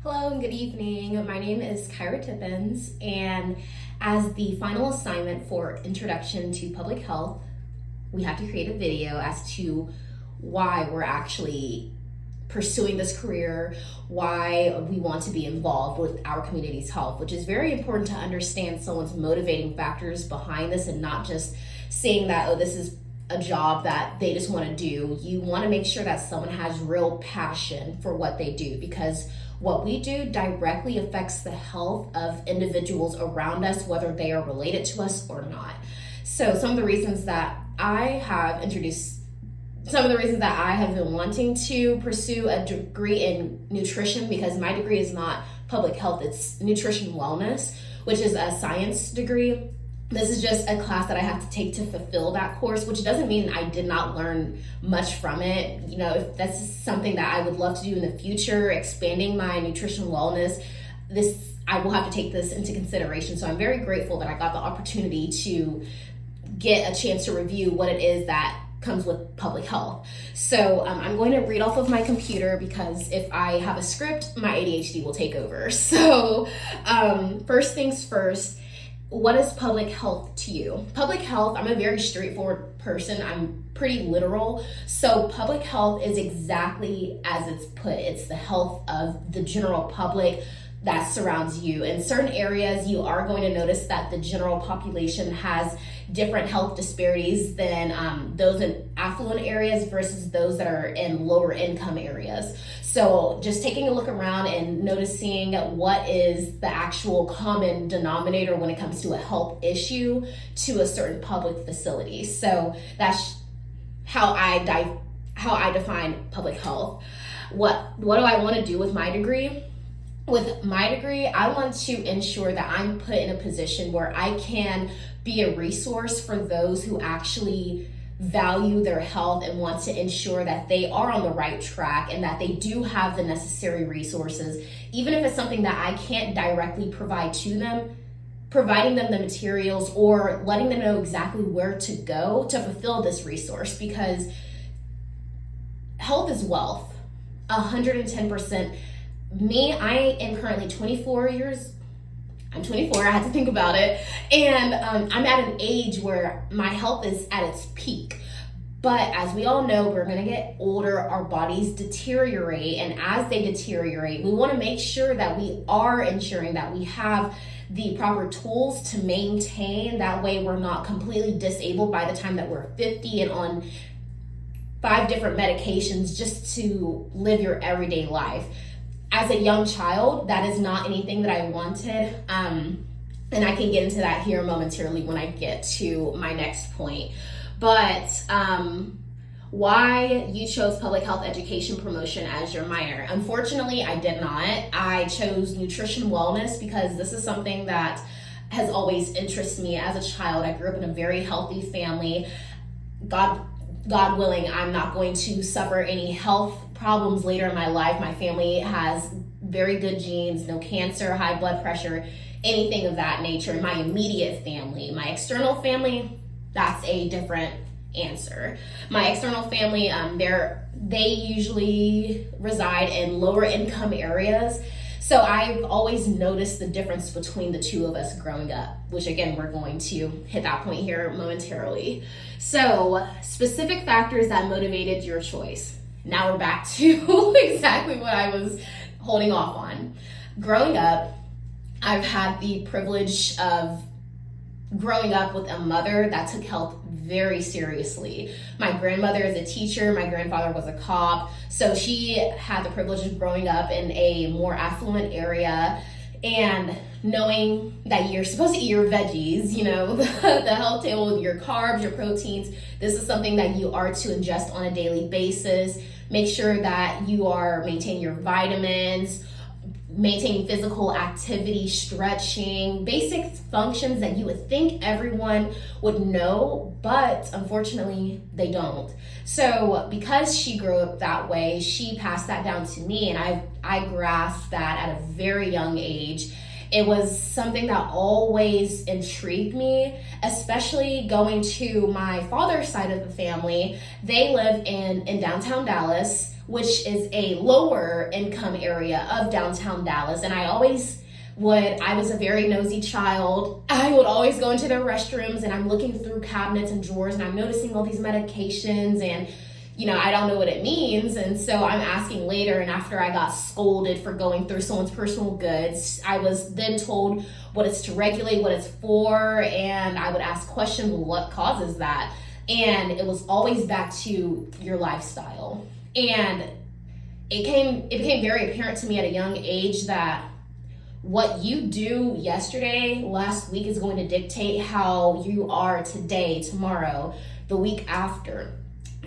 Hello and good evening. My name is Kyra Tippins, and as the final assignment for Introduction to Public Health, we have to create a video as to why we're actually pursuing this career, why we want to be involved with our community's health, which is very important to understand someone's motivating factors behind this and not just saying that, oh, this is a job that they just want to do. You want to make sure that someone has real passion for what they do, because what we do directly affects the health of individuals around us, whether they are related to us or not. So some of the reasons that I have been wanting to pursue a degree in nutrition, because my degree is not public health, it's nutrition wellness, which is a science degree. This is just a class that I have to take to fulfill that course, which doesn't mean I did not learn much from it. You know, if that's something that I would love to do in the future, expanding my nutrition wellness, I will have to take this into consideration. So I'm very grateful that I got the opportunity to get a chance to review what it is that comes with public health. So I'm going to read off of my computer, because if I have a script, my ADHD will take over. So first things first, what is public health to you? Public health, I'm a very straightforward person. I'm pretty literal. So public health is exactly as it's put. It's the health of the general public that surrounds you. In certain areas, you are going to notice that the general population has different health disparities than those in affluent areas versus those that are in lower income areas. So just taking a look around and noticing what is the actual common denominator when it comes to a health issue to a certain public facility. So that's how I define public health. What do I want to do with my degree? With my degree, I want to ensure that I'm put in a position where I can be a resource for those who actually value their health and want to ensure that they are on the right track and that they do have the necessary resources, even if it's something that I can't directly provide to them, providing them the materials or letting them know exactly where to go to fulfill this resource, because health is wealth, 110%. Me, I am currently 24 years. I'm 24, I had to think about it. And I'm at an age where my health is at its peak. But as we all know, we're gonna get older, our bodies deteriorate. And as they deteriorate, we wanna make sure that we are ensuring that we have the proper tools to maintain. That way we're not completely disabled by the time that we're 50 and on 5 different medications just to live your everyday life. As a young child, that is not anything that I wanted. And I can get into that here momentarily when I get to my next point. But why you chose public health education promotion as your minor? Unfortunately, I did not. I chose nutrition wellness because this is something that has always interested me as a child. I grew up in a very healthy family. God willing, I'm not going to suffer any health problems later in my life. My family has very good genes, no cancer, high blood pressure, anything of that nature. In my immediate family, my external family, that's a different answer. My external family, they usually reside in lower income areas. So I've always noticed the difference between the two of us growing up, which again, we're going to hit that point here momentarily. So specific factors that motivated your choice. Now we're back to exactly what I was holding off on. Growing up, I've had the privilege of growing up with a mother that took health very seriously. My grandmother is a teacher, my grandfather was a cop, so she had the privilege of growing up in a more affluent area and knowing that you're supposed to eat your veggies, you know, the health table, your carbs, your proteins. This is something that you are to ingest on a daily basis. Make sure that you are maintaining your vitamins, maintaining physical activity, stretching, basic functions that you would think everyone would know, but unfortunately they don't. So because she grew up that way, she passed that down to me, and I grasped that at a very young age. It was something that always intrigued me, especially going to my father's side of the family. They live in downtown Dallas, which is a lower income area of downtown Dallas. And I was a very nosy child. I would always go into their restrooms and I'm looking through cabinets and drawers and I'm noticing all these medications and I don't know what it means. And so I'm asking later, and after I got scolded for going through someone's personal goods, I was then told what it's to regulate, what it's for, and I would ask questions, what causes that? And it was always back to your lifestyle. And it became very apparent to me at a young age that what you do yesterday, last week, is going to dictate how you are today, tomorrow, the week after.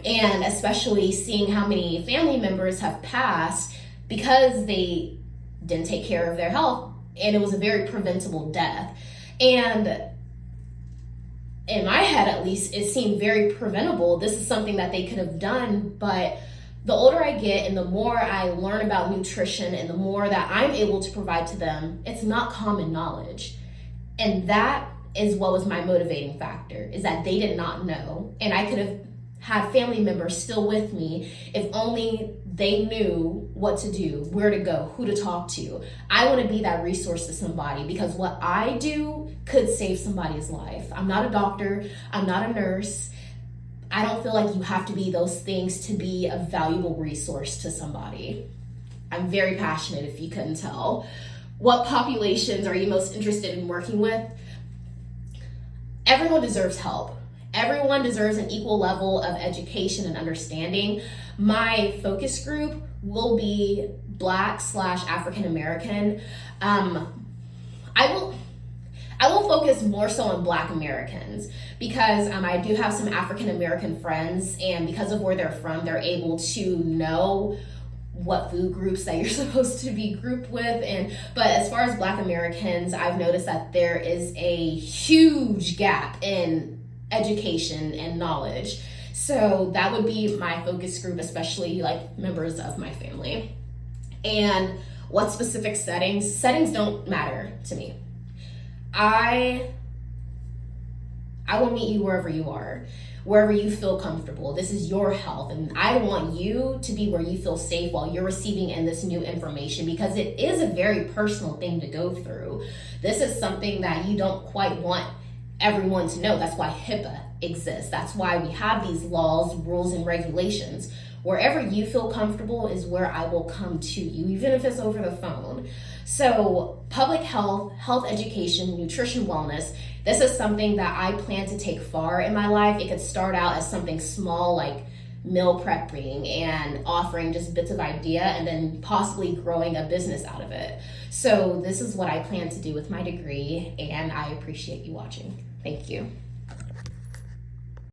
And especially seeing how many family members have passed because they didn't take care of their health, and it was a very preventable death. And in my head, at least, it seemed very preventable. This is something that they could have done, but the older I get and the more I learn about nutrition and the more that I'm able to provide to them, it's not common knowledge. And that is what was my motivating factor, is that they did not know. And I could have had family members still with me if only they knew what to do, where to go, who to talk to. I want to be that resource to somebody because what I do could save somebody's life. I'm not a doctor. I'm not a nurse. I don't feel like you have to be those things to be a valuable resource to somebody. I'm very passionate, if you couldn't tell. What populations are you most interested in working with? Everyone deserves help. Everyone deserves an equal level of education and understanding. My focus group will be Black/African American. I will focus more so on Black Americans because I do have some African American friends, and because of where they're from, they're able to know what food groups that you're supposed to be grouped with. But as far as Black Americans, I've noticed that there is a huge gap in education and knowledge. So that would be my focus group, especially like members of my family. And what specific settings don't matter to me. I will meet you wherever you are, wherever you feel comfortable. This is your health, and I want you to be where you feel safe while you're receiving in this new information, because it is a very personal thing to go through. This is something that you don't quite want everyone to know. That's why HIPAA exists. That's why we have these laws, rules, and regulations. Wherever you feel comfortable is where I will come to you, even if it's over the phone. So public health, health education, nutrition, wellness, this is something that I plan to take far in my life. It could start out as something small like meal prepping and offering just bits of idea, and then possibly growing a business out of it. So this is what I plan to do with my degree, and I appreciate you watching. Thank you.